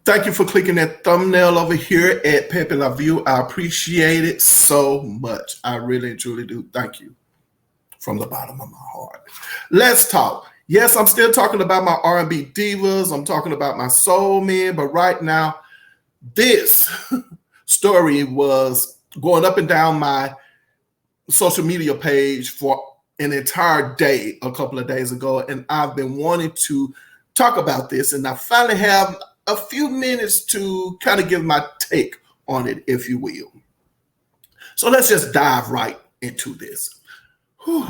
Thank you for clicking that thumbnail over here at Pepe La View. I appreciate it so much. I really and truly do. Thank you from the bottom of my heart. Let's talk. Yes, I'm still talking about my R&B divas. I'm talking about my soul men. But right now, this story was going up and down my social media page for an entire day a couple of days ago. And I've been wanting to talk about this. And I finally have a few minutes to kind of give my take on it, if you will. So let's just dive right into this. Whew.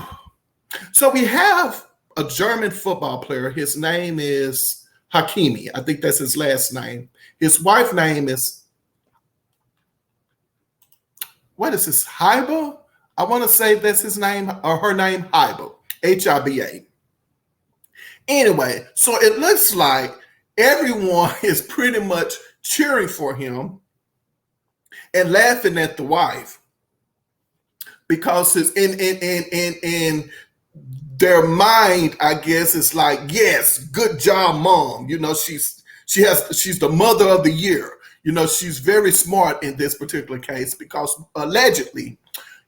So we have a German football player. His name is Hakimi. I think that's his last name. His wife's name is, what is this, Hiba? I want to say that's his name, or her name, Hiba, Hiba. Anyway, so it looks like everyone is pretty much cheering for him and laughing at the wife because in their mind, I guess, it's like, yes, good job, mom. You know, she's the mother of the year. You know, she's very smart in this particular case because allegedly,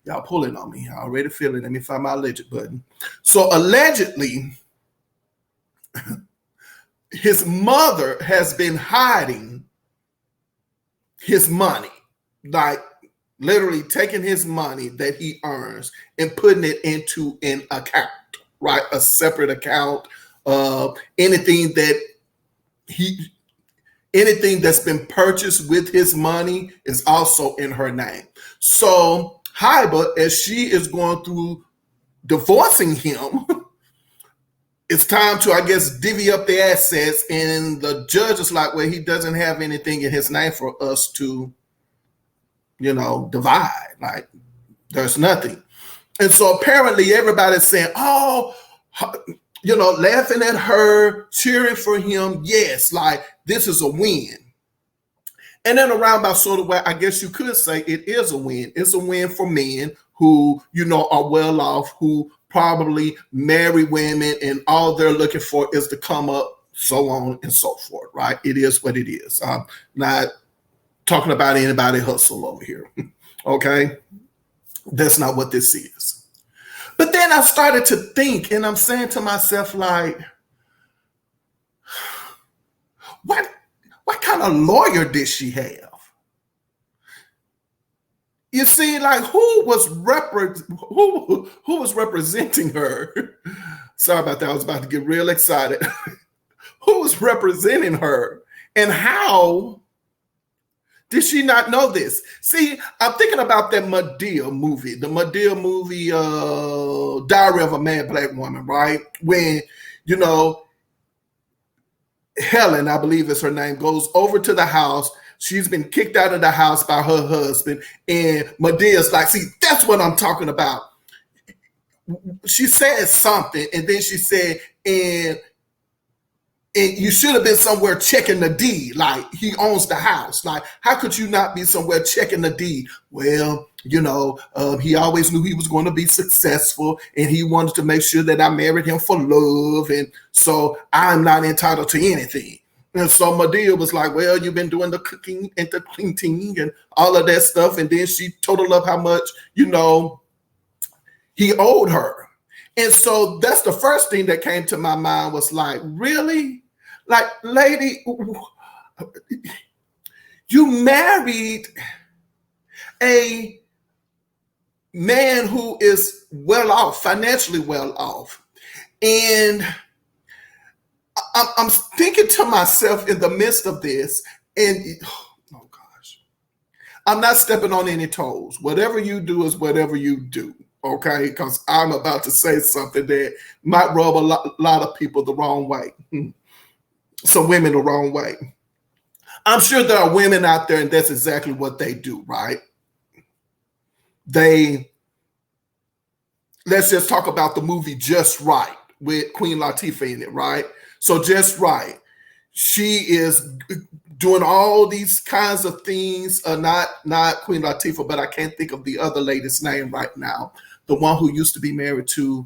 y'all pulling on me. I already feel it. Let me find my alleged button. So allegedly, his mother has been hiding his money, like literally taking his money that he earns and putting it into an account, right? A separate account of anything that's been purchased with his money is also in her name. So Hiba, as she is going through divorcing him, it's time to, I guess, divvy up the assets. And the judge is like, well, he doesn't have anything in his name for us to, you know, divide. Like, there's nothing. And so apparently everybody's saying, oh, you know, laughing at her, cheering for him. Yes, like, this is a win. And then around about sort of where I guess you could say it is a win. It's a win for men who, you know, are well off, who probably marry women and all they're looking for is to come up, so on and so forth, right? It is what it is. I'm not talking about anybody hustle over here, okay? That's not what this is. But then I started to think, and I'm saying to myself, like, what kind of lawyer did she have? You see, like, who was representing her? Sorry about that. I was about to get real excited. Who was representing her? And how did she not know this? See, I'm thinking about that Madea movie, Diary of a Mad Black Woman, right? When, you know, Helen, I believe is her name, goes over to the house. She's been kicked out of the house by her husband. And Medea's like, see, that's what I'm talking about. She said something, and then she said, and you should have been somewhere checking the deed. Like, he owns the house. Like, how could you not be somewhere checking the deed? Well, you know, he always knew he was going to be successful, and he wanted to make sure that I married him for love. And so I'm not entitled to anything. And so Madea was like, well, you've been doing the cooking and the cleaning and all of that stuff. And then she totaled up how much, you know, he owed her. And so that's the first thing that came to my mind was like, really? Like, lady, you married a man who is well off, financially well off. And I'm thinking to myself in the midst of this, and oh gosh, I'm not stepping on any toes. Whatever you do is whatever you do, okay? Because I'm about to say something that might rub a lot of people the wrong way, some women the wrong way. I'm sure there are women out there, and that's exactly what they do, right? Let's just talk about the movie Just Right with Queen Latifah in it, right? So Just Right. She is doing all these kinds of things. Not Queen Latifah, but I can't think of the other lady's name right now. The one who used to be married to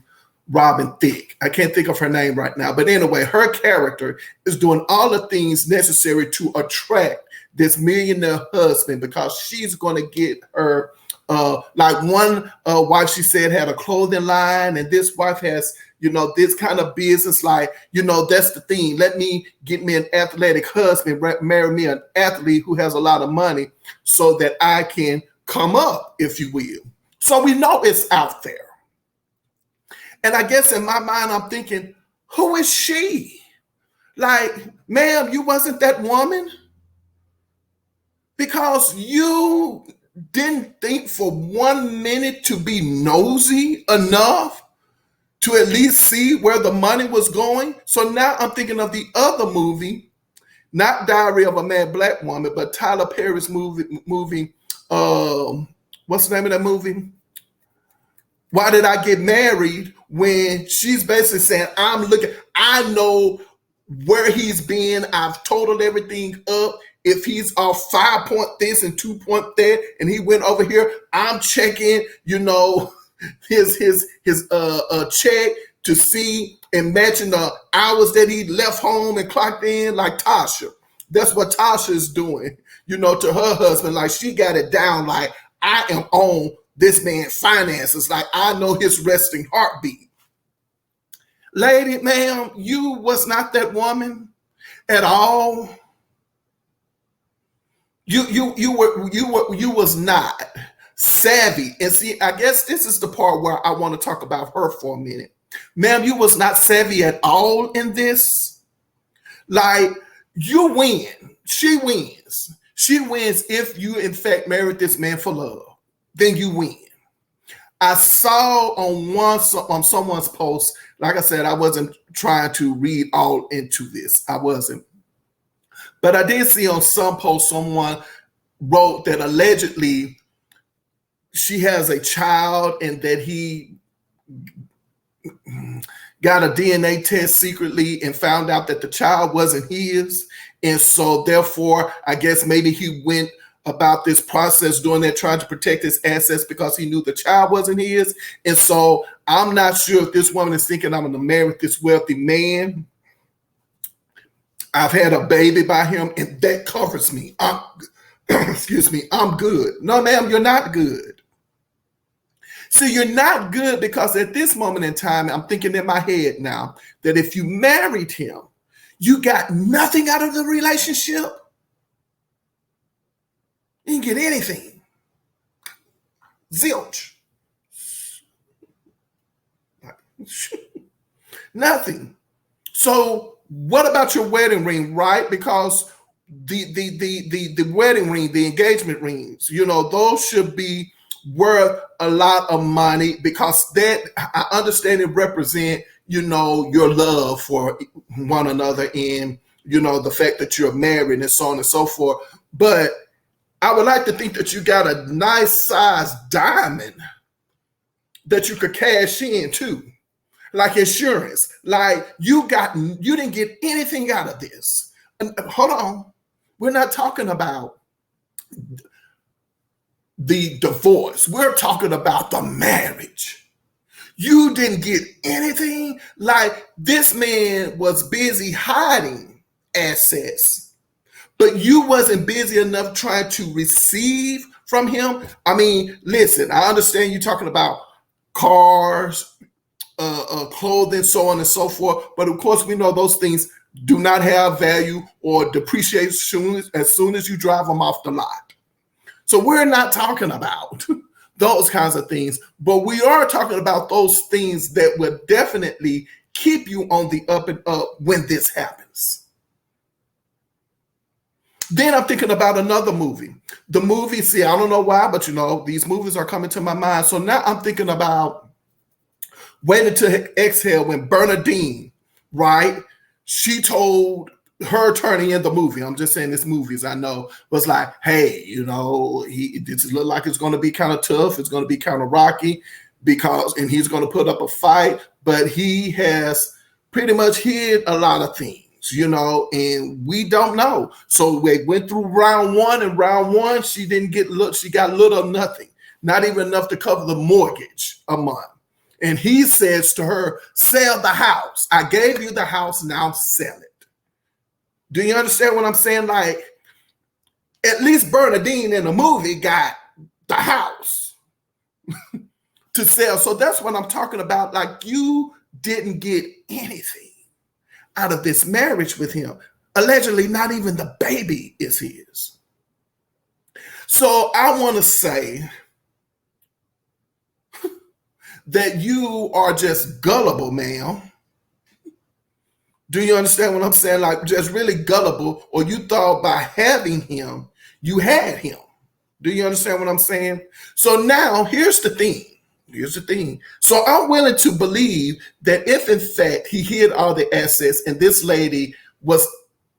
Robin Thicke. I can't think of her name right now. But anyway, her character is doing all the things necessary to attract this millionaire husband because she's going to get her, like one wife, she said, had a clothing line, and this wife has, this kind of business. Like, that's the thing. Let me get me an athletic husband, marry me an athlete who has a lot of money so that I can come up, if you will. So we know it's out there. And I guess in my mind, I'm thinking, who is she? Like, ma'am, you wasn't that woman? Because you didn't think for 1 minute to be nosy enough to at least see where the money was going. So now I'm thinking of the other movie, not Diary of a Mad Black Woman, but Tyler Perry's movie. What's the name of that movie? Why Did I Get Married? When she's basically saying, I know where he's been. I've totaled everything up. If he's off 5 point this and 2 point that, and he went over here, I'm checking, his check to see and matching the hours that he left home and clocked in, like Tasha. That's what Tasha is doing, to her husband. Like, she got it down. Like, I am on this man's finances. Like, I know his resting heartbeat. Lady, ma'am, you was not that woman at all. You was not savvy. And see, I guess this is the part where I want to talk about her for a minute. Ma'am, you was not savvy at all in this. Like, you win. She wins. She wins if you, in fact, married this man for love. Then you win. I saw on someone's post, like I said, I wasn't trying to read all into this. I wasn't. But I did see on some post someone wrote that allegedly she has a child and that he got a DNA test secretly and found out that the child wasn't his. And so therefore, I guess maybe he went about this process doing that, trying to protect his assets because he knew the child wasn't his. And so I'm not sure if this woman is thinking I'm going to marry this wealthy man. I've had a baby by him and that covers me. Excuse me, I'm good. No, ma'am, you're not good. So you're not good because at this moment in time, I'm thinking in my head now that if you married him, you got nothing out of the relationship. You didn't get anything. Zilch. Nothing. So what about your wedding ring, right? Because the wedding ring, the engagement rings, those should be worth a lot of money because that, I understand, it represent, your love for one another and, the fact that you're married and so on and so forth. But I would like to think that you got a nice size diamond that you could cash in too, like insurance. Like you didn't get anything out of this. And hold on, we're not talking about the divorce. We're talking about the marriage. You didn't get anything. Like this man was busy hiding assets, but you wasn't busy enough trying to receive from him. I mean, listen, I understand you talking about cars, clothing, so on and so forth. But of course, we know those things do not have value or depreciate as soon as you drive them off the lot. So we're not talking about those kinds of things, but we are talking about those things that would definitely keep you on the up and up when this happens. Then I'm thinking about another movie. The movie, see, I don't know why, but these movies are coming to my mind. So now I'm thinking about Waiting to Exhale when Bernadine, right? She told her attorney in the movie, I'm just saying this movies I know, was like, hey, this look like it's going to be kind of tough. It's going to be kind of rocky and he's going to put up a fight, but he has pretty much hid a lot of things. And we don't know. So we went through round one, and round one, she got little or nothing, not even enough to cover the mortgage a month. And he says to her, sell the house. I gave you the house, now sell it. Do you understand what I'm saying? Like, at least Bernadine in the movie got the house to sell. So that's what I'm talking about. Like, you didn't get anything out of this marriage with him. Allegedly, not even the baby is his. So I want to say that you are just gullible, ma'am. Do you understand what I'm saying? Like, just really gullible, or you thought by having him, you had him. Do you understand what I'm saying? So now, here's the thing. Here's the thing. So I'm willing to believe that if, in fact, he hid all the assets and this lady was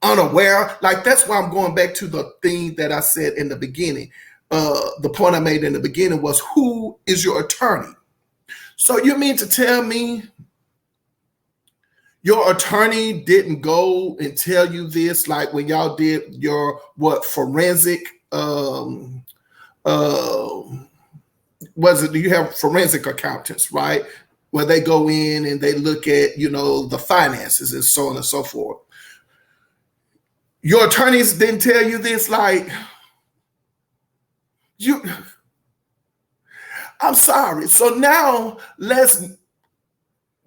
unaware, like, that's why I'm going back to the thing that I said in the beginning. The point I made in the beginning was, who is your attorney? So you mean to tell me your attorney didn't go and tell you this, like when y'all did your forensic was it, you have forensic accountants, right? Where they go in and they look at, the finances and so on and so forth. Your attorneys didn't tell you this, like, I'm sorry. So now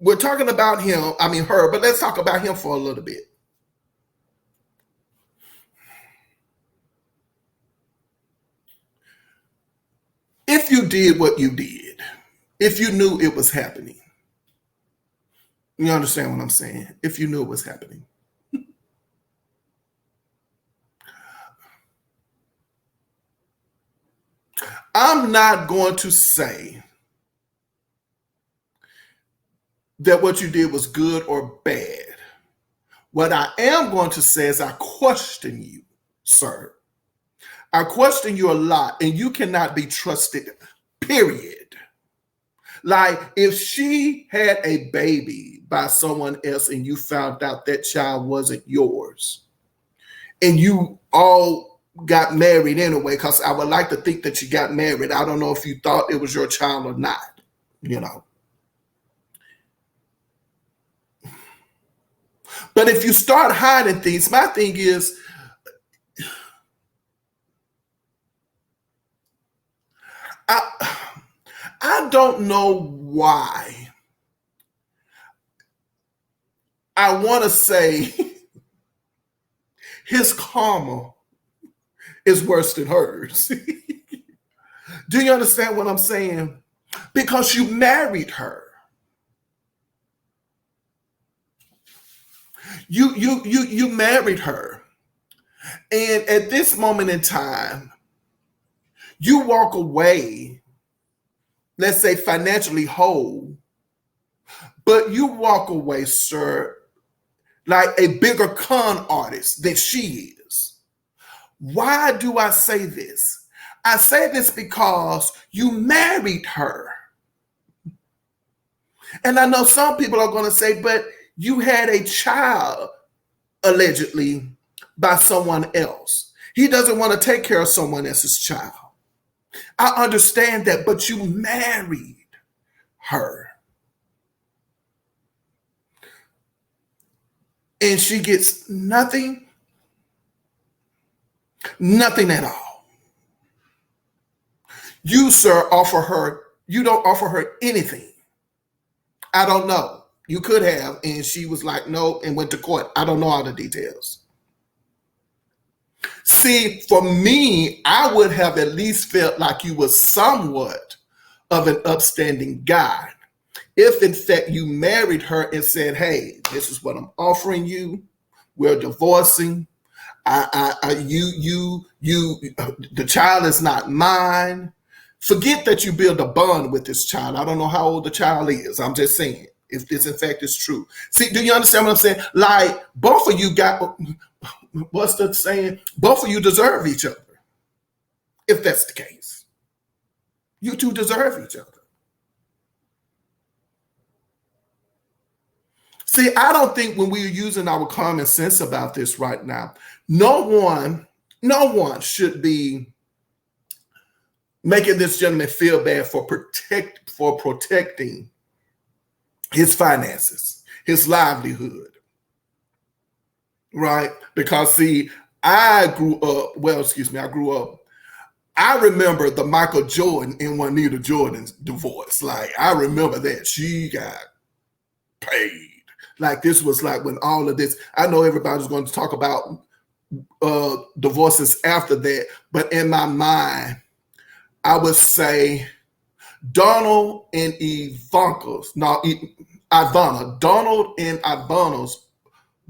we're talking about him, her, but let's talk about him for a little bit. If you did what you did, if you knew it was happening, you understand what I'm saying? If you knew it was happening. I'm not going to say that what you did was good or bad. What I am going to say is I question you, sir. I question you a lot, and you cannot be trusted, period. Like, if she had a baby by someone else and you found out that child wasn't yours, and you all got married anyway, because I would like to think that you got married. I don't know if you thought it was your child or not, But if you start hiding things, my thing is, I don't know why I want to say his karma is worse than hers. Do you understand what I'm saying? Because you married her. You married her. And at this moment in time, you walk away, let's say financially whole, but you walk away, sir, like a bigger con artist than she is. Why do I say this? I say this because you married her. And I know some people are going to say, but you had a child, allegedly, by someone else. He doesn't want to take care of someone else's child. I understand that, but you married her. And she gets nothing at all. You, sir, you don't offer her anything. I don't know. You could have, and she was like, no, and went to court. I don't know all the details. See, for me, I would have at least felt like you were somewhat of an upstanding guy. If in fact you married her and said, hey, this is what I'm offering you. We're divorcing. The child is not mine. Forget that you build a bond with this child. I don't know how old the child is. I'm just saying, if this in fact is true. See, do you understand what I'm saying? Like, both of you got, what's the saying? Both of you deserve each other. If that's the case. You two deserve each other. See, I don't think when we're using our common sense about this right now, no one should be making this gentleman feel bad for protecting his finances, his livelihood, right? Because see, I grew up, well, excuse me, I grew up, I remember the Michael Jordan and Juanita Jordan's divorce. Like, I remember that. She got paid. Like, this was like when all of this, I know everybody's going to talk about divorces after that, but in my mind, I would say Donald and Ivanka's, no, Ivana, Donald and Ivana's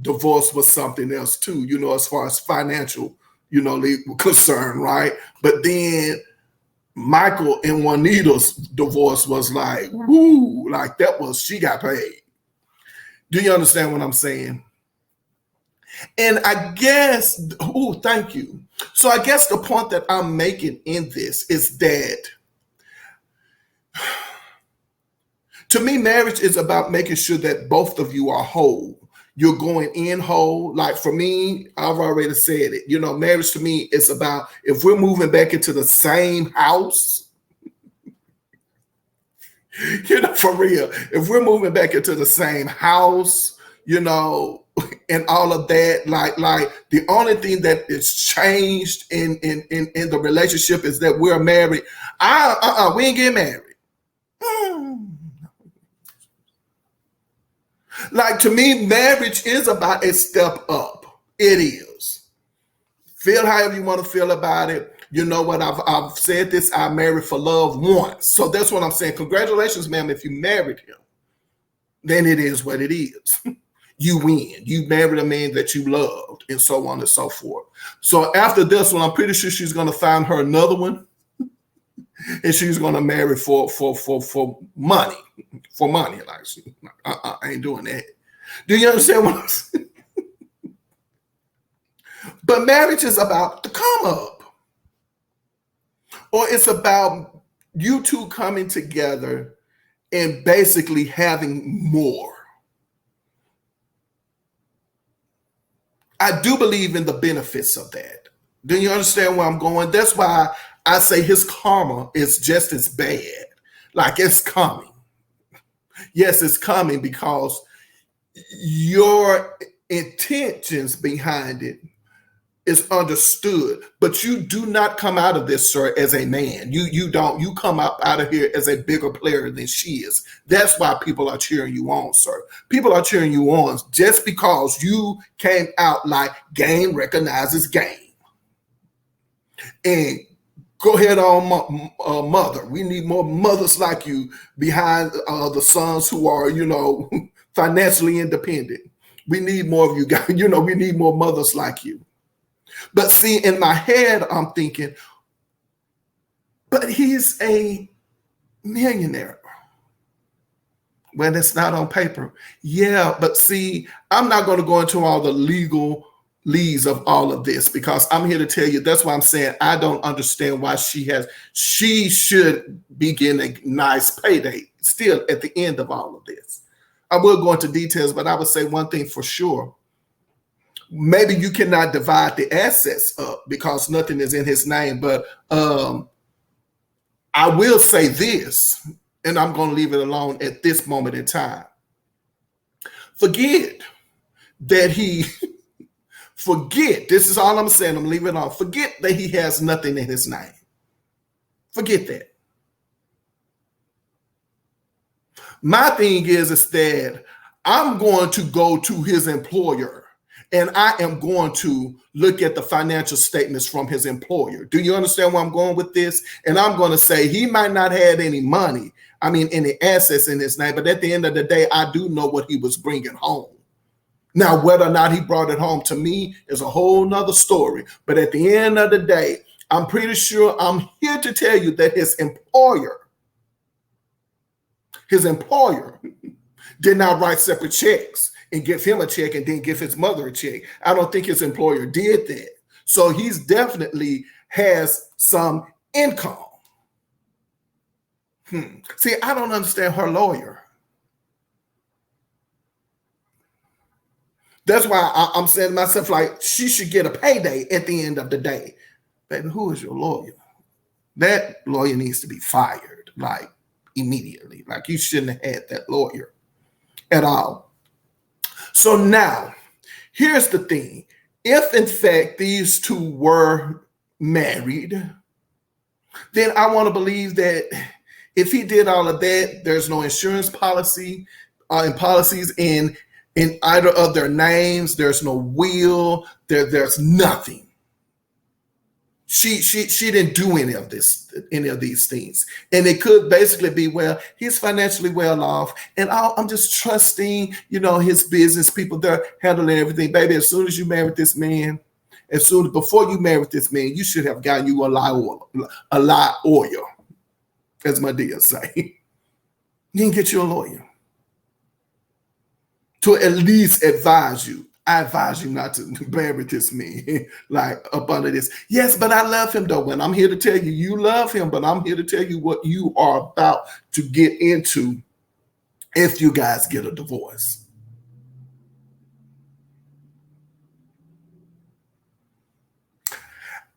divorce was something else too, you know, as far as financial, you know, concern, right? But then Michael and Juanita's divorce was like, woo, like that was, she got paid. Do you understand what I'm saying? And I guess, oh, thank you. So I guess the point that I'm making in this is that to me, marriage is about making sure that both of you are whole. You're going in whole. Like for me, I've already said it. You know, marriage to me is about if we're moving back into the same house, you know, for real, if we're moving back into the same house, you know, and all of that, like the only thing that is changed in the relationship is that we're married. We ain't getting married. Like to me, marriage is about a step up. It is. Feel however you want to feel about it. You know what? I've said this. I married for love once. So that's what I'm saying. Congratulations, ma'am. If you married him, then it is what it is. You win. You married a man that you loved, and so on and so forth. So after this one, I'm pretty sure she's going to find her another one, and she's going to marry for money. For money, like I ain't doing that. Do you understand what I'm saying? But marriage is about the come up, or it's about you two coming together and basically having more. I do believe in the benefits of that. Do you understand where I'm going? That's why I say his karma is just as bad. Like it's coming. Yes, it's coming because your intentions behind it is understood, but you do not come out of this, sir, as a man. You don't. You come out of here as a bigger player than she is. That's why people are cheering you on, sir. People are cheering you on just because you came out like game recognizes game. And go ahead on, mother. We need more mothers like you behind the sons who are, you know, financially independent. We need more of you guys. You know, we need more mothers like you. But see, in my head, I'm thinking, but he's a millionaire. When it's not on paper. Yeah, but see, I'm not going to go into all the legalese of all of this because I'm here to tell you, that's why I'm saying I don't understand why she should be getting a nice payday still at the end of all of this. I will go into details, but I would say one thing for sure. Maybe you cannot divide the assets up because nothing is in his name. But I will say this, and I'm going to leave it alone at this moment in time. Forget, this is all I'm saying, I'm leaving it on. Forget that he has nothing in his name. Forget that. My thing is that I'm going to go to his employer and I am going to look at the financial statements from his employer. Do you understand where I'm going with this? And I'm going to say he might not have any money, any assets in his name, but at the end of the day, I do know what he was bringing home. Now, whether or not he brought it home to me is a whole nother story. But at the end of the day, I'm pretty sure I'm here to tell you that his employer did not write separate checks and give him a check and then give his mother a check. I don't think his employer did that. So he's definitely has some income. See, I don't understand her lawyer. That's why I'm saying to myself, like, she should get a payday at the end of the day. Baby, who is your lawyer? That lawyer needs to be fired, like, immediately. Like, you shouldn't have had that lawyer. at all. So now, here's the thing. If in fact these two were married, then I want to believe that if he did all of that, there's no insurance policy and policies in either of their names. There's no will. There's nothing. She didn't do any of these things, and it could basically be, well, he's financially well off, and I'm just trusting, his business people. They're handling everything, baby. As soon as you married this man, before you married this man, you should have gotten you a lot oil, as my dear say. You can get you a lawyer to at least advise you. I advise you not to marry this man like up under this. Yes, but I love him though. And I'm here to tell you, you love him, but I'm here to tell you what you are about to get into if you guys get a divorce.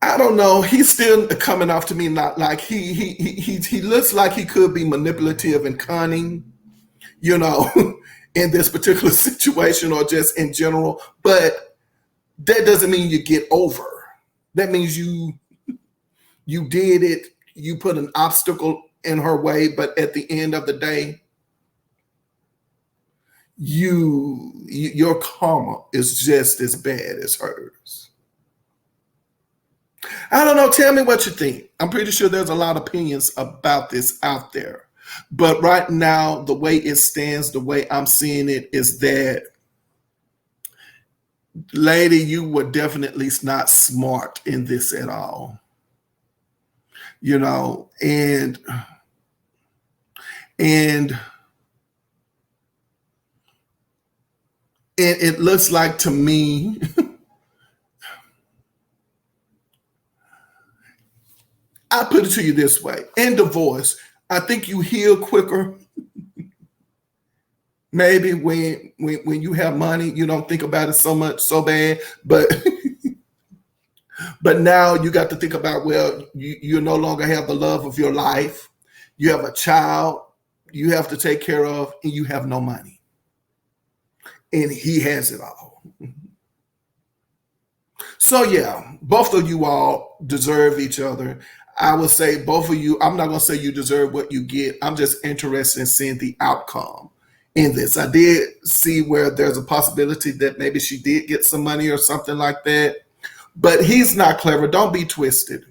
I don't know. He's still coming off to me not like he looks like he could be manipulative and cunning, in this particular situation or just in general. But that doesn't mean you get over. That means you did it. You put an obstacle in her way, but at the end of the day, your karma is just as bad as hers. I don't know. Tell me what you think. I'm pretty sure there's a lot of opinions about this out there. But right now, the way it stands, the way I'm seeing it is that, lady, you were definitely not smart in this at all. And it looks like to me, I put it to you this way. In divorce, I think you heal quicker. Maybe when you have money, you don't think about it so bad. But but now you got to think about, well, you no longer have the love of your life. You have a child you have to take care of, and you have no money. And he has it all. So yeah, both of you all deserve each other. I would say both of you, I'm not going to say you deserve what you get. I'm just interested in seeing the outcome in this. I did see where there's a possibility that maybe she did get some money or something like that. But he's not clever. Don't be twisted.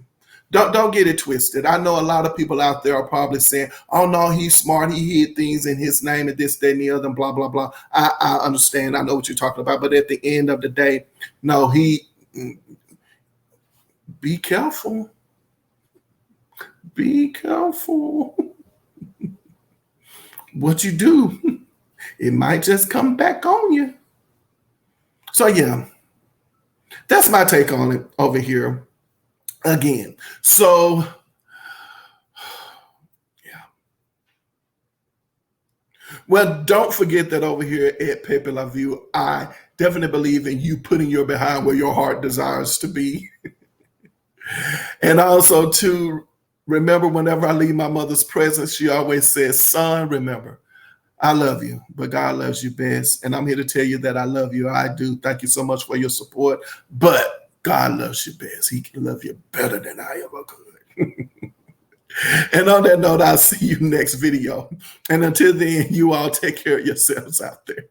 Don't get it twisted. I know a lot of people out there are probably saying, oh, no, he's smart. He hid things in his name and this, that, and the other, and blah, blah, blah. I understand. I know what you're talking about. But at the end of the day, no, be careful. Be careful. What you do, it might just come back on you. So yeah, that's my take on it over here again. So yeah. Well, don't forget that over here at Pepe La View, I definitely believe in you putting your behind where your heart desires to be. And also to remember, whenever I leave my mother's presence, she always says, son, remember, I love you, but God loves you best. And I'm here to tell you that I love you. I do. Thank you so much for your support. But God loves you best. He can love you better than I ever could. And on that note, I'll see you next video. And until then, you all take care of yourselves out there.